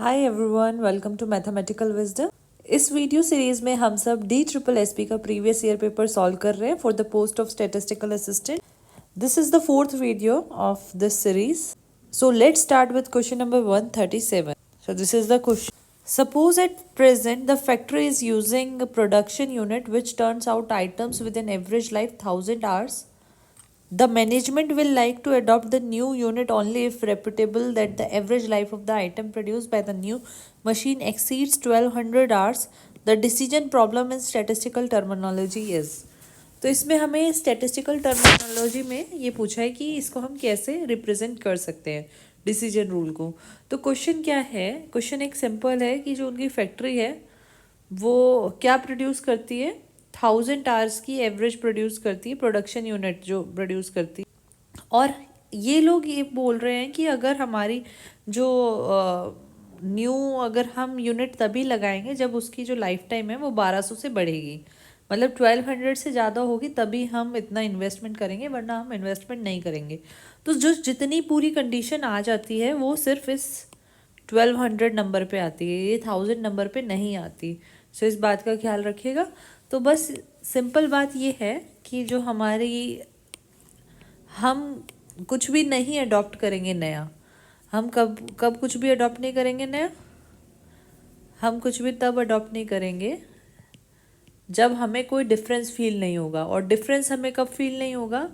Hi everyone, welcome to Mathematical Wisdom. इस video series में हम सब DSSSB का प्रीवियस ईयर पेपर सॉल्व कर रहे हैं for the post of statistical assistant. This is the fourth video of this series. So let's start with question number 137. So this is the question. Suppose at present the factory is using a production unit which turns out items with an average life 1000 hours. The management will like to adopt the new unit only if reputable that the average life of the item produced by the new machine exceeds 1200 hours. The decision problem in statistical terminology is. तो इसमें हमें statistical terminology में ये पूछा है कि इसको हम कैसे रिप्रेजेंट कर सकते हैं डिसीजन रूल को। तो क्वेश्चन क्या है? क्वेश्चन एक सिंपल है कि जो उनकी फैक्ट्री है वो क्या प्रोड्यूस करती है, 1000 आवर्स की एवरेज प्रोड्यूस करती है, प्रोडक्शन यूनिट जो प्रोड्यूस करती है। और ये लोग ये बोल रहे हैं कि अगर हमारी जो न्यू अगर हम यूनिट तभी लगाएंगे जब उसकी जो लाइफ टाइम है वो 1200 से बढ़ेगी, मतलब 1200 से ज़्यादा होगी तभी हम इतना इन्वेस्टमेंट करेंगे, वरना हम इन्वेस्टमेंट नहीं करेंगे। तो जो जितनी पूरी कंडीशन आ जाती है वो सिर्फ इस 1200 नंबर पे आती है, ये 1000 नंबर पे नहीं आती। सो इस बात का ख्याल रखिएगा। तो बस सिंपल बात ये है कि जो हम कुछ भी नहीं अडॉप्ट करेंगे नया, हम कब कब कुछ भी अडॉप्ट नहीं करेंगे नया, हम कुछ भी तब अडॉप्ट नहीं करेंगे जब हमें कोई डिफरेंस फील नहीं होगा। और डिफरेंस हमें कब फील नहीं होगा?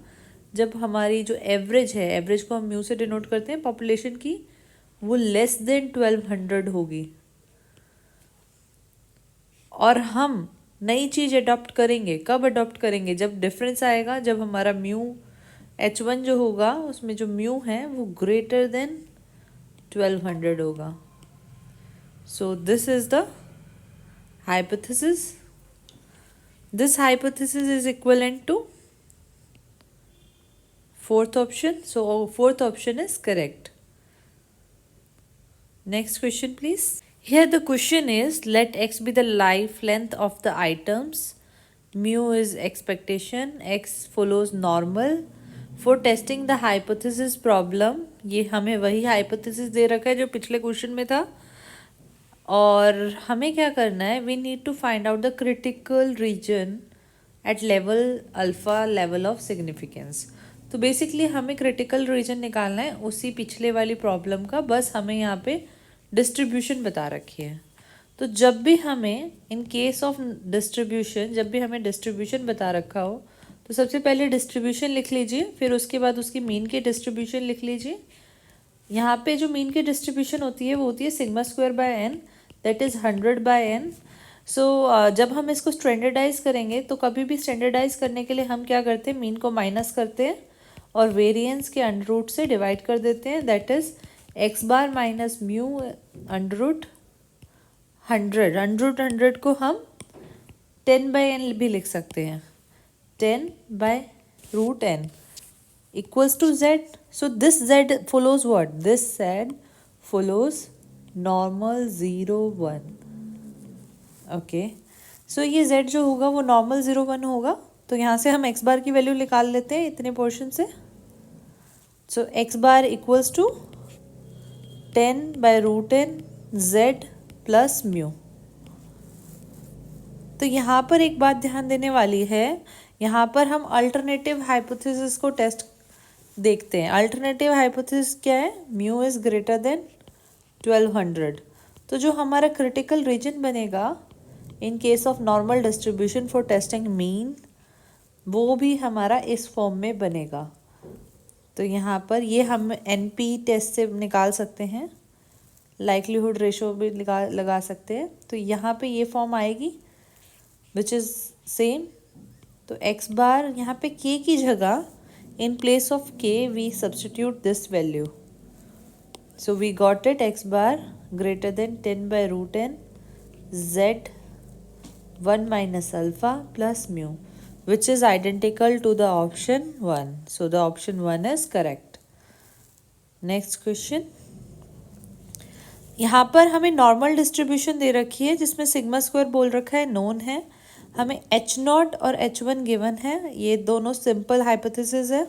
जब हमारी जो एवरेज है, एवरेज को हम म्यू से डिनोट करते हैं पॉपुलेशन की, वो लेस देन 1200 होगी। और हम नई चीज़ अडॉप्ट करेंगे, कब अडॉप्ट करेंगे? जब डिफरेंस आएगा, जब हमारा म्यू H1 जो होगा उसमें जो म्यू है वो ग्रेटर देन 1200 होगा। So this is the hypothesis. This hypothesis is equivalent to fourth option. So fourth option is correct. Next question please. Here the question is, let x be the life length of the items. Mu is expectation, x follows normal. For testing the hypothesis problem, ये हमें वही hypothesis दे रखा है जो पिछले question में था। और हमें क्या करना है? We need to find out the critical region at level alpha level of significance. तो बेसिकली हमें क्रिटिकल रीजन निकालना है उसी पिछले वाली प्रॉब्लम का, बस हमें यहाँ पे डिस्ट्रीब्यूशन बता रखी है। तो जब भी हमें इन केस ऑफ डिस्ट्रीब्यूशन, जब भी हमें डिस्ट्रीब्यूशन बता रखा हो तो सबसे पहले डिस्ट्रीब्यूशन लिख लीजिए, फिर उसके बाद उसकी मीन की डिस्ट्रीब्यूशन लिख लीजिए। यहाँ पे जो मीन की डिस्ट्रीब्यूशन होती है वो होती है sigma square by N, that is 100 by N. So जब हम इसको स्टैंडर्डाइज करेंगे तो कभी भी स्टैंडर्डाइज करने के लिए हम क्या करते हैं? मीन को माइनस करते हैं और वेरिएंस के अंडर रूट से डिवाइड कर देते हैं, that is X bar minus mu under root 100। Under root 100 को हम 10 बाय एन भी लिख सकते हैं, 10 by root N equals to z. So this z follows what? This z follows normal 0 1. Okay. So ये z जो होगा वो normal 0 1 होगा। तो यहाँ से हम x बार की वैल्यू निकाल लेते हैं इतने पोर्शन से। So x bar equals to 10 by root n z plus mu. तो यहाँ पर एक बात ध्यान देने वाली है, यहाँ पर हम अल्टरनेटिव हाइपोथेसिस को टेस्ट देखते हैं। अल्टरनेटिव हाइपोथेसिस क्या है? Mu is greater than 1200। तो जो हमारा क्रिटिकल रीजन बनेगा इन case of normal distribution for testing mean, वो भी हमारा इस फॉर्म में बनेगा। तो यहाँ पर ये हम NP टेस्ट से निकाल सकते हैं, लाइक्लीहुड रेशो भी लगा सकते हैं। तो यहाँ पे ये फॉर्म आएगी विच इज़ सेम। तो x बार यहाँ पे k की जगह in place of k we substitute this value. So we got it x bar greater than 10 by root n z 1 minus alpha plus mu, which is identical to the option 1. So the option 1 is correct. Next question. यहाँ पर हमें normal distribution दे रखी है जिसमें sigma square बोल रखा है known है, हमें H0 और H1 गिवन है, ये दोनों सिंपल हाइपोथेसिस है।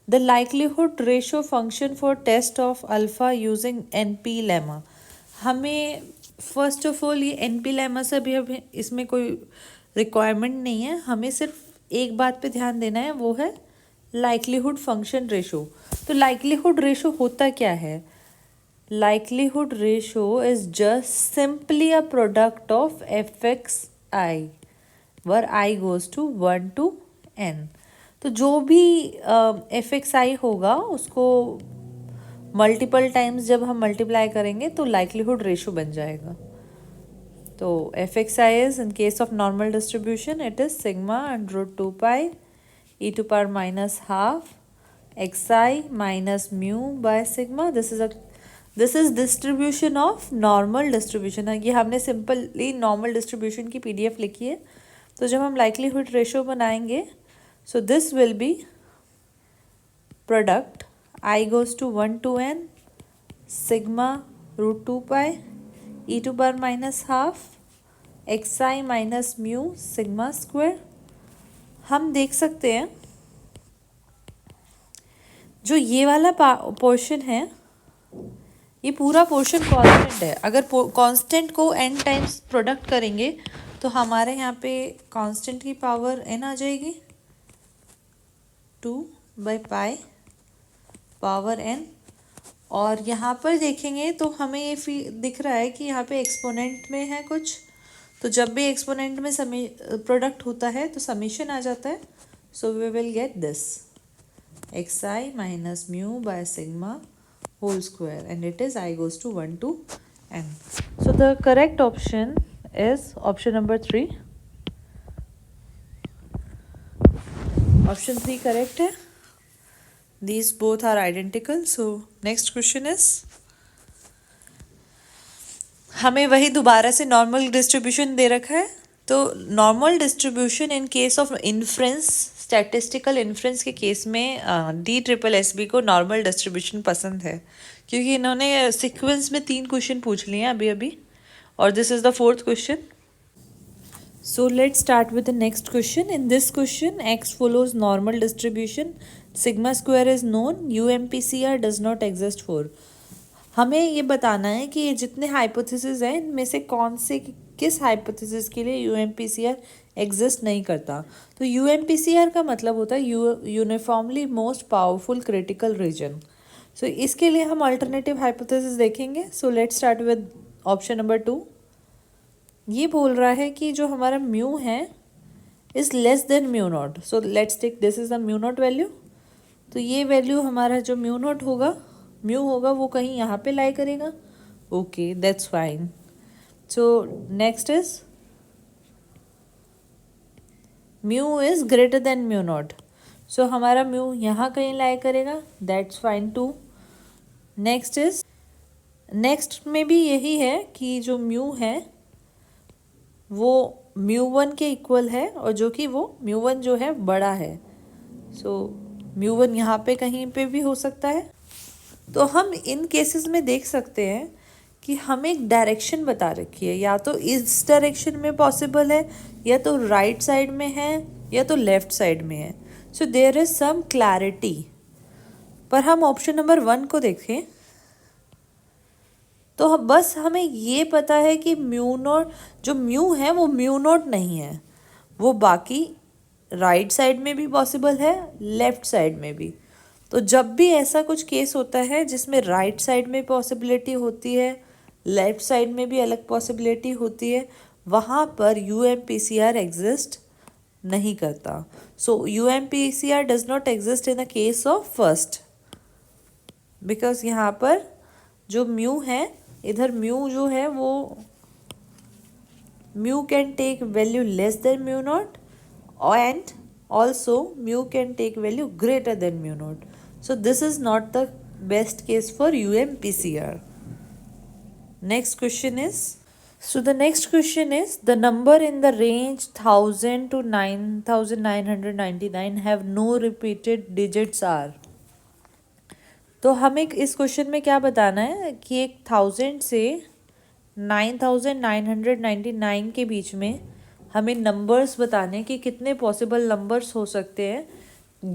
The likelihood ratio function for test of alpha using NP lemma, हमें फर्स्ट ऑफ ऑल ये एनपी लेमा से भी अभी इसमें कोई रिक्वायरमेंट नहीं है, हमें सिर्फ एक बात पे ध्यान देना है, वो है लाइक्लीहुड फंक्शन रेशो। तो लाइक्लीहुड रेशो होता क्या है? Likelihood ratio is just simply a product of F X I where I goes to 1 to n। तो जो भी एफ एक्स आई होगा उसको मल्टीपल टाइम्स जब हम मल्टीप्लाई करेंगे तो लाइक्लीहुड रेशो बन जाएगा। तो F X I is in case of normal distribution it is sigma under root 2 pi e to power minus half xi minus mu by sigma। this is distribution of normal distribution है। ये हमने simply normal distribution की PDF लिखी है। तो जब हम likelihood ratio बनाएंगे so this will be product I goes to 1 to n sigma root 2 pi e to power minus half xi minus mu sigma square। हम देख सकते हैं जो ये वाला पोर्शन है ये पूरा पोर्शन कांस्टेंट है। अगर कांस्टेंट को n टाइम्स प्रोडक्ट करेंगे तो हमारे यहाँ पे कांस्टेंट की पावर n आ जाएगी 2 by पाई पावर n। और यहाँ पर देखेंगे तो हमें ये दिख रहा है कि यहाँ पे एक्सपोनेंट में है कुछ, तो जब भी एक्सपोनेंट में प्रोडक्ट होता है तो समीशन आ जाता है। So we will get this xi minus mu by sigma whole square and it is I goes to 1 to n। So the correct option is option number 3। option 3 correct है। These both are identical। So next question is हमें वही दोबारा से normal distribution दे रखा है। तो normal distribution in case of inference statistical inference के case में DSSB को नॉर्मल डिस्ट्रीब्यूशन पसंद है, क्योंकि इन्होंने सीक्वेंस में 3 क्वेश्चन पूछ लिए हैं अभी और this is the 4th question. So let's start with the next question। In this question x follows normal distribution, sigma square is known, UMPCR does not exist for। हमें ये बताना है कि ये जितने हाइपोथेसिस हैं इनमें से कौन से किस हाइपोथेसिस के लिए यूएमपीसीआर एग्जिस्ट नहीं करता। तो यूएमपीसीआर का मतलब होता है uniformly most powerful critical region. So इसके लिए हम अल्टरनेटिव हाइपोथेसिस देखेंगे। So let's start with option number 2। ये बोल रहा है कि जो हमारा म्यू है is less than mu not. So let's take this is the mu naught value. तो ये वैल्यू हमारा जो म्यू नॉट होगा म्यू होगा वो कहीं यहाँ पे लाई करेगा। Okay that's fine. So next is mu is greater than mu not. So हमारा म्यू यहाँ कहीं लाई करेगा, दैट्स फाइन टू। नेक्स्ट में भी यही है कि जो म्यू है वो μ1 के इक्वल है और जो कि वो μ1 जो है बड़ा है। सो μ1 यहाँ पे कहीं पे भी हो सकता है। तो हम इन केसेस में देख सकते हैं कि हमें एक डायरेक्शन बता रखी है, या तो इस डायरेक्शन में पॉसिबल है, या तो राइट साइड में है, या तो लेफ्ट साइड में है। So there is some clarity. पर हम ऑप्शन नंबर 1 को देखें तो बस हमें ये पता है कि म्यू नॉट जो म्यू है वो म्यू नॉट नहीं है, वो बाकी राइट साइड में भी पॉसिबल है, लेफ्ट साइड में भी। तो जब भी ऐसा कुछ केस होता है जिसमें राइट साइड में पॉसिबिलिटी होती है, लेफ्ट साइड में भी अलग पॉसिबिलिटी होती है, वहाँ पर यूएमपीसीआर एग्जिस्ट नहीं करता। So UMPCR does not exist in the case of first, because यहाँ पर जो म्यू है इधर म्यू जो है वो mu can take value less than mu naught and also mu can take value greater than mu naught। So this is not the best case for UMPCR। Next question is, so the next question is the number in the range 1000 to 9999 have no repeated digits are। तो हमें इस question में क्या बताना है कि एक 1000 से 9999 के बीच में हमें नंबर्स बताने कि कितने पॉसिबल नंबर्स हो सकते हैं।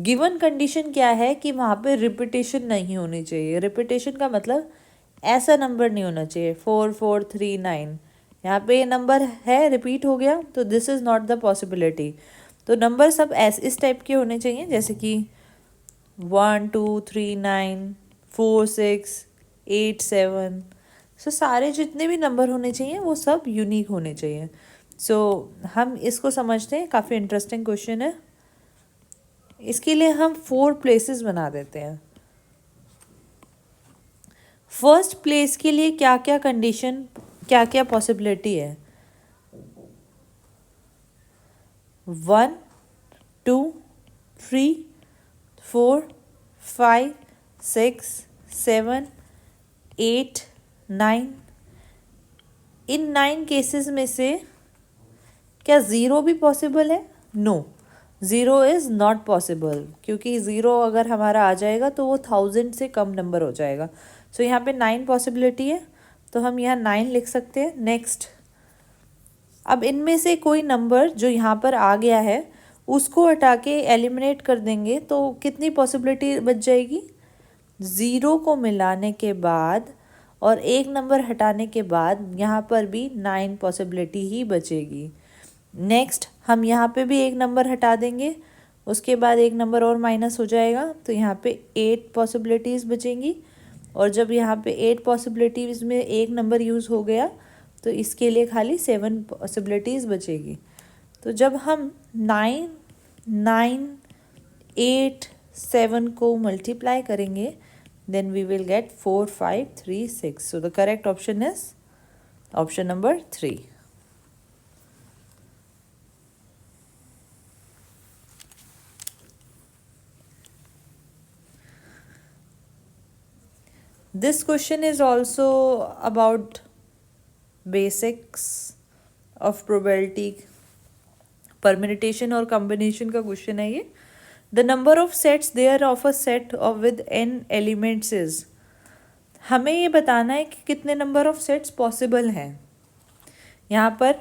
गिवन कंडीशन क्या है कि वहाँ पे रिपीटेशन नहीं होनी चाहिए। रिपीटेशन का मतलब ऐसा नंबर नहीं होना चाहिए 4439, यहाँ पे ये नंबर है रिपीट हो गया, तो this is not the possibility. तो नंबर सब इस टाइप के होने चाहिए, जैसे कि 12394687। सो सारे जितने भी नंबर होने चाहिए वो सब यूनिक होने चाहिए। सो हम इसको समझते हैं, काफ़ी इंटरेस्टिंग क्वेश्चन है। इसके लिए हम 4 प्लेसेस बना देते हैं। फर्स्ट प्लेस के लिए क्या क्या कंडीशन, क्या क्या पॉसिबिलिटी है? 1 2 3 4 5 6 7 8 9। इन 9 केसेस में से क्या ज़ीरो भी पॉसिबल है? No, zero is not possible, क्योंकि ज़ीरो अगर हमारा आ जाएगा तो वो 1000 से कम नंबर हो जाएगा। सो यहाँ पे 9 पॉसिबिलिटी है, तो हम यहाँ 9 लिख सकते हैं। नेक्स्ट, अब इनमें से कोई नंबर जो यहाँ पर आ गया है उसको हटा के एलिमिनेट कर देंगे तो कितनी पॉसिबिलिटी बच जाएगी? ज़ीरो को मिलाने के बाद और एक नंबर हटाने के बाद यहाँ पर भी 9 पॉसिबिलिटी ही बचेगी। नेक्स्ट, हम यहाँ पे भी एक नंबर हटा देंगे, उसके बाद एक नंबर और माइनस हो जाएगा, तो यहाँ पे 8 पॉसिबिलिटीज़ बचेंगी। और जब यहाँ पे 8 पॉसिबिलिटीज़ में एक नंबर यूज़ हो गया तो इसके लिए खाली 7 पॉसिबिलिटीज़ बचेगी। तो जब हम 9 9 8 7 को मल्टीप्लाई करेंगे, then we will get 4 5 3 6. So the correct option is option number 3. This question is also about basics of probability, permutation और combination का question है ये। The number of sets there of a set of with n elements is, हमें ये बताना है कि कितने नंबर ऑफ सेट्स पॉसिबल हैं। यहाँ पर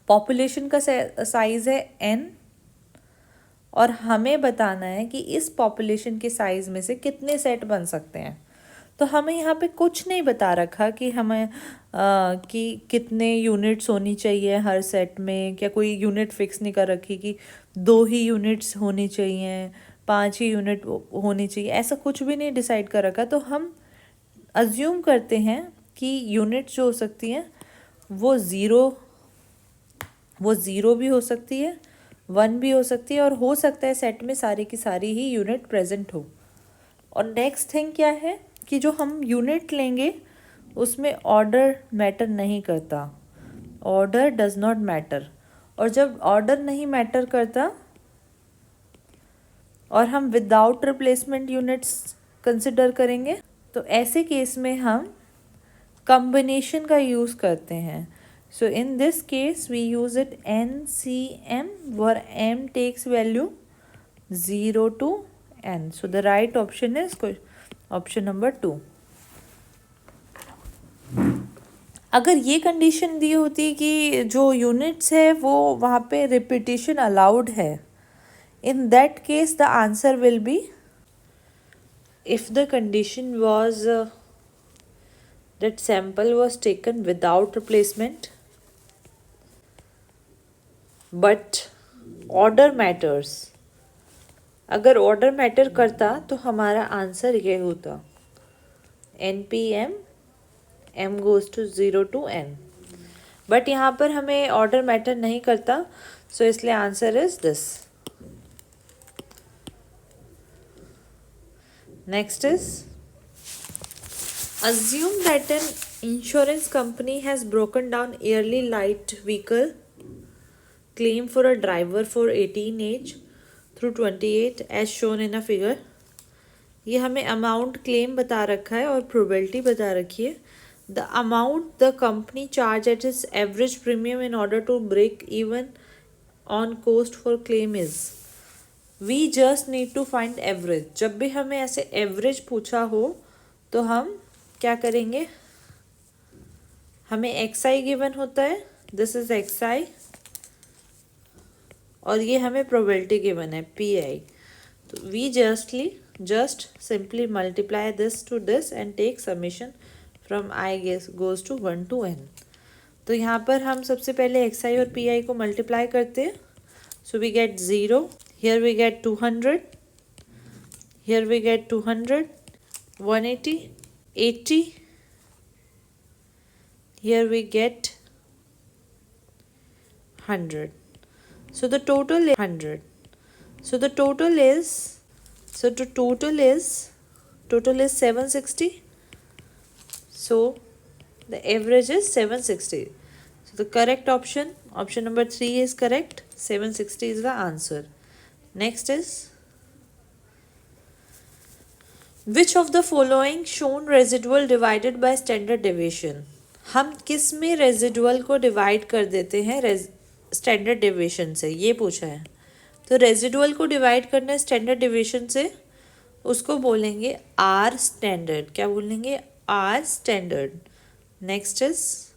पॉपुलेशन का साइज़ है n, और हमें बताना है कि इस पॉपुलेशन के साइज़ में से कितने सेट बन सकते हैं। तो हमें यहाँ पे कुछ नहीं बता रखा कि हमें कि कितने यूनिट्स होनी चाहिए हर सेट में, क्या कोई यूनिट फिक्स नहीं कर रखी कि 2 ही यूनिट्स होनी चाहिए, 5 ही यूनिट होनी चाहिए, ऐसा कुछ भी नहीं डिसाइड कर रखा। तो हम अज्यूम करते हैं कि यूनिट जो हो सकती हैं वो ज़ीरो भी हो सकती है, 1 भी हो सकती है, और हो सकता है सेट में सारी की सारी ही यूनिट प्रेजेंट हो। और नेक्स्ट थिंग क्या है कि जो हम यूनिट लेंगे उसमें ऑर्डर मैटर नहीं करता, ऑर्डर डज नॉट मैटर। और जब ऑर्डर नहीं मैटर करता और हम विदाउट रिप्लेसमेंट यूनिट्स कंसिडर करेंगे, तो ऐसे केस में हम कॉम्बिनेशन का यूज़ करते हैं। So in this case we use it NCM, where m takes value 0 to n. So the right option is option number 2. अगर ये कंडीशन दी होती कि जो यूनिट्स है वो वहाँ पे रिपीटिशन अलाउड है, in that case the answer will be, if the condition was that sample was taken without replacement but order matters, अगर ऑर्डर मैटर करता तो हमारा आंसर ये होता NPM m goes to 0 to n। But यहाँ पर हमें ऑर्डर मैटर नहीं करता, सो इसलिए answer is this. Next is, assume that an insurance company has broken down yearly light vehicle claim for a driver for 18 age through 28 as shown in a figure। ये हमें amount claim बता रखा है और probability बता रखी है। The amount the company charge at its average premium in order to break even on cost for claim is, we just need to find average. जब भी हमें ऐसे एवरेज पूछा हो तो हम क्या करेंगे, हमें XI गिवन होता है, दिस इज XI, और ये हमें प्रोबेबिलिटी गिवन है PI। तो we justly just simply multiply this to this and take summation from I goes to 1 to n. तो यहाँ पर हम सबसे पहले xi और pi को मल्टीप्लाई करते हैं. So we get 0, here we get 200, here we get 200, 180, 80, here we get 100. So the total is 100. So the total is, total is 760. So the average is 760. So the correct option number 3 is correct. 760 is the answer. Next is, which of the following shown residual divided by standard deviation? हम किस में residual को divide कर देते हैं standard deviation से, ये पूछा है. तो रेजिडुअल को डिवाइड करना है स्टैंडर्ड डेविएशन से, उसको बोलेंगे आर स्टैंडर्ड. क्या बोलेंगे? R standard. Next is,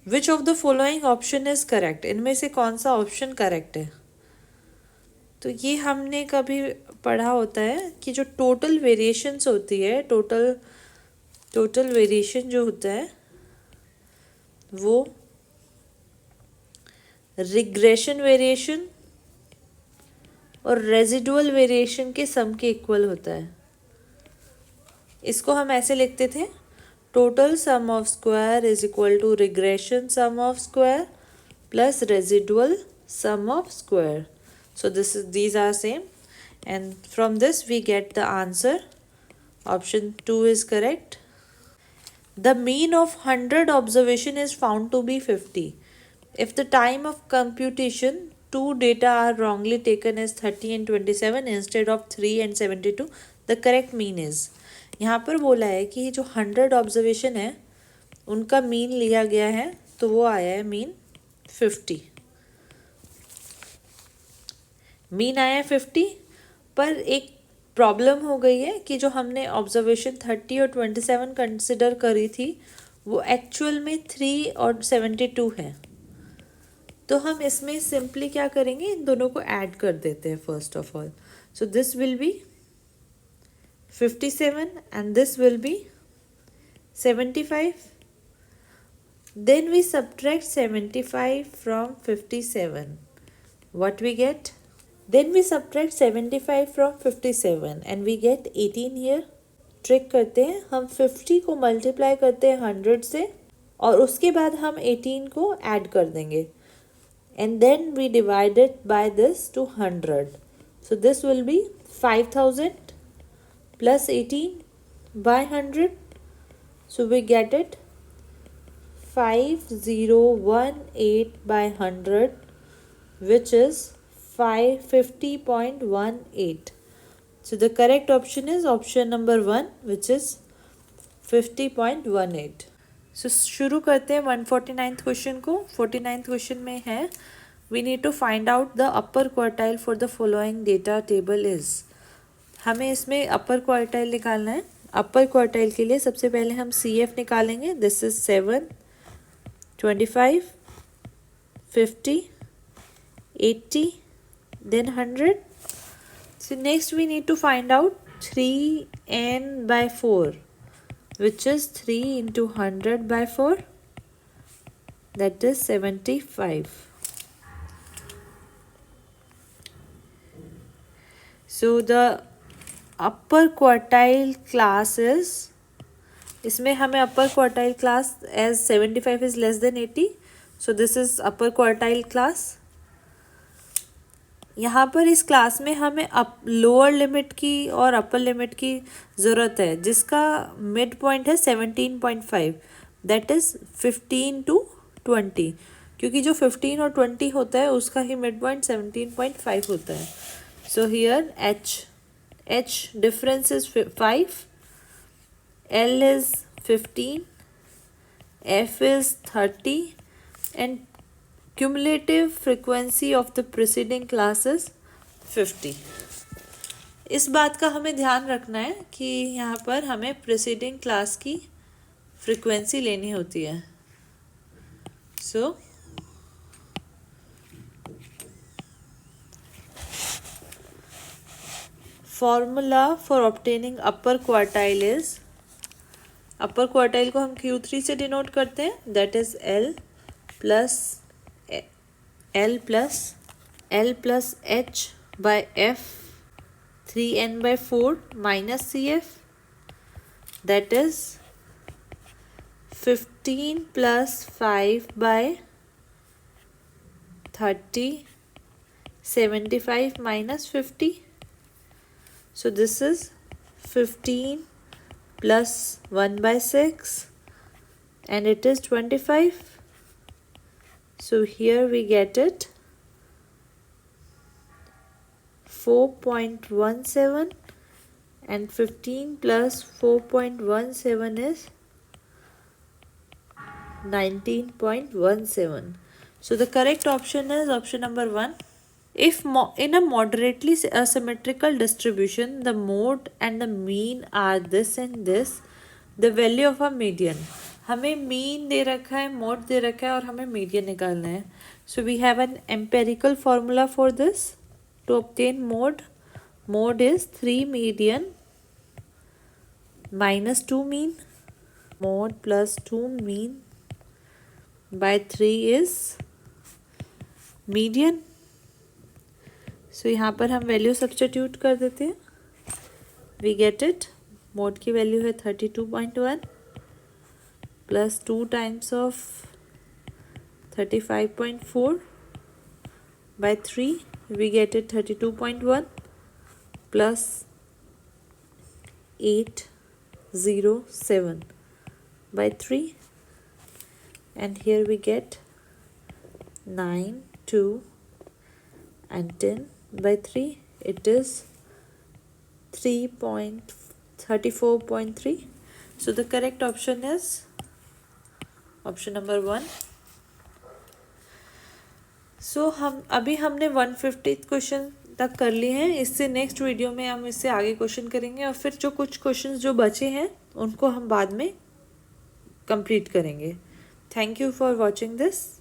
which of the following option is correct? इनमें से कौन सा ऑप्शन करेक्ट है? तो ये हमने कभी पढ़ा होता है कि जो टोटल वेरिएशंस होती है, टोटल वेरिएशन जो होता है वो रिग्रेशन वेरिएशन और रेजिडुअल वेरिएशन के सम के इक्वल होता है. इसको हम ऐसे लिखते थे, total sum of square is equal to regression sum of square plus residual sum of square. So these are same, and from this we get the answer. Option 2 is correct. The mean of 100 observation is found to be 50. If the time of computation two data are wrongly taken as 30 and 27 instead of 3 and 72, the correct mean is. यहाँ पर बोला है कि जो 100 observation है उनका mean लिया गया है, तो वो आया है मीन 50. मीन आया 50, पर एक प्रॉब्लम हो गई है कि जो हमने ऑब्जर्वेशन 30 और 27 कंसिडर करी थी वो एक्चुअल में 3 और 72 है. तो हम इसमें सिंपली क्या करेंगे, इन दोनों को ऐड कर देते हैं first of all. So this will be 57 and this will be 75. Then we subtract 75 from 57. What we get? Then we subtract 75 from 57 and we get 18 here. Trick करते हैं, हम 50 को मल्टीप्लाई करते हैं 100 से और उसके बाद हम 18 को ऐड कर देंगे. And then we divide it by this to 100. So this will be 5000 plus 18 by 100. So we get it 5018 by 100, which is 550.18. So the correct option is option number 1, which is 50.18. So शुरू करते हैं 149th question को. 49th question में है, we need to find out the upper quartile for the following data table is. हमें इसमें अपर quartile निकालना है. अपर क्वार्टाइल के लिए सबसे पहले हम CF निकालेंगे. This is 7, 25, 50, 80, then 100. So next we need to find out 3n by 4, which is 3 into 100 by 4, that is 75. So the upper quartile class is, इसमें हमें upper quartile class as 75 is less than 80. So this is upper quartile class. यहाँ पर इस class में हमें lower limit की और upper limit की ज़रूरत है, जिसका मिड पॉइंट है 17.5, दैट इज़ 15 to 20, क्योंकि जो 15 और 20 होता है उसका ही मिड पॉइंट 17.5 होता है. So here H difference is 5, L is 15, F is 30 and cumulative frequency of the preceding class is 50. इस बात का हमें ध्यान रखना है कि यहाँ पर हमें preceding class की frequency लेनी होती है. So formula for obtaining upper quartile is, upper quartile को हम Q3 से डिनोट करते हैं, that is L plus H by F 3n/4 minus CF, that is 15 plus 5/30 75 minus 50. So this is 15 plus 1/6 and it is 25. So here we get it 4.17 and 15 plus 4.17 is 19.17. So the correct option is option number 1. If in a moderately asymmetrical distribution, the mode and the mean are this and this, the value of a median. हमें mean दे रखा है, mode दे रखा है और हमें median निकालना है. So we have an empirical formula for this. To obtain mode, mode is 3 median minus 2 mean. Mode plus 2 mean by 3 is median. सो यहाँ पर हम वैल्यू सब्स्टिट्यूट कर देते हैं, वी गेट इट, मोड की वैल्यू है 32.1 plus 2 times of 35.4 by 3, we get it 32.1 plus 807 by 3 and here we get 9, 2 and 10 by 3, it is 34.3. So the correct option is option number 1. So अभी हमने 150th question तक कर लिए हैं. इससे next video में हम इससे आगे क्वेश्चन करेंगे और फिर जो कुछ क्वेश्चंस जो बचे हैं उनको हम बाद में कंप्लीट करेंगे. Thank you for watching this.